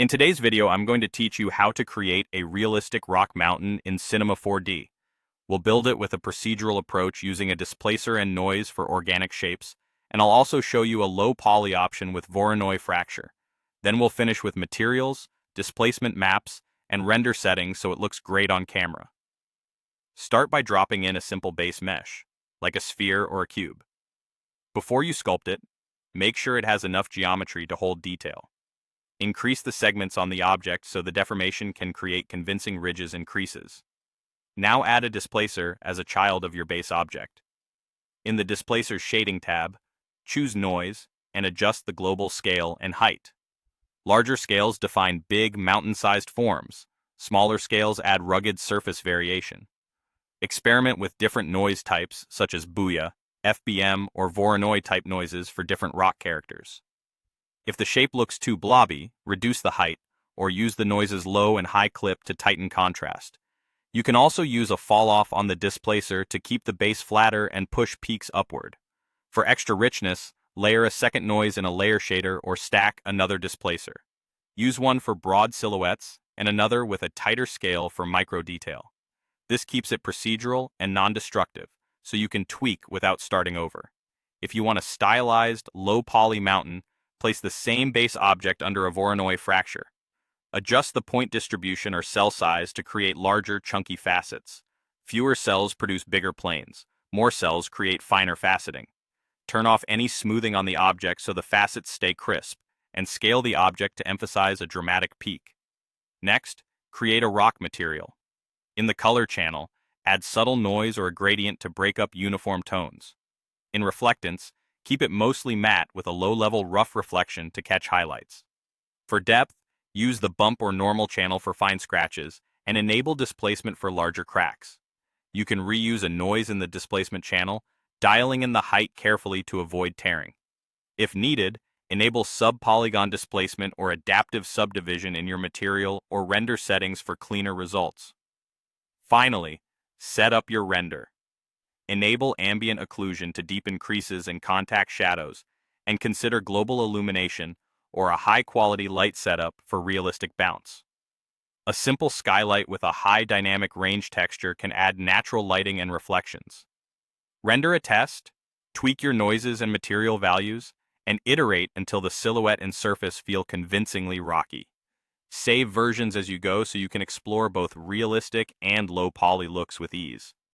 In today's video, I'm going to teach you how to create a realistic rock mountain in Cinema 4D. We'll build it with a procedural approach using a displacer and noise for organic shapes, and I'll also show you a low poly option with Voronoi fracture. Then we'll finish with materials, displacement maps, and render settings so it looks great on camera. Start by dropping in a simple base mesh, like a sphere or a cube. Before you sculpt it, make sure it has enough geometry to hold detail. Increase the segments on the object so the deformation can create convincing ridges and creases. Now add a displacer as a child of your base object. In the Displacer Shading tab, choose Noise and adjust the global scale and height. Larger scales define big, mountain-sized forms. Smaller scales add rugged surface variation. Experiment with different noise types such as Booyah, FBM, or Voronoi type noises for different rock characters. If the shape looks too blobby, reduce the height, or use the noise's low and high clip to tighten contrast. You can also use a fall-off on the displacer to keep the base flatter and push peaks upward. For extra richness, layer a second noise in a layer shader or stack another displacer. Use one for broad silhouettes and another with a tighter scale for micro detail. This keeps it procedural and non-destructive, so you can tweak without starting over. If you want a stylized, low-poly mountain, place the same base object under a Voronoi fracture. Adjust the point distribution or cell size to create larger, chunky facets. Fewer cells produce bigger planes. More cells create finer faceting. Turn off any smoothing on the object so the facets stay crisp, and scale the object to emphasize a dramatic peak. Next, create a rock material. In the color channel, add subtle noise or a gradient to break up uniform tones. In reflectance, keep it mostly matte with a low-level rough reflection to catch highlights. For depth, use the bump or normal channel for fine scratches and enable displacement for larger cracks. You can reuse a noise in the displacement channel, dialing in the height carefully to avoid tearing. If needed, enable sub-polygon displacement or adaptive subdivision in your material or render settings for cleaner results. Finally, set up your render. Enable ambient occlusion to deepen creases and contact shadows, and consider global illumination or a high-quality light setup for realistic bounce. A simple skylight with a high dynamic range texture can add natural lighting and reflections. Render a test, tweak your noises and material values, and iterate until the silhouette and surface feel convincingly rocky. Save versions as you go so you can explore both realistic and low-poly looks with ease.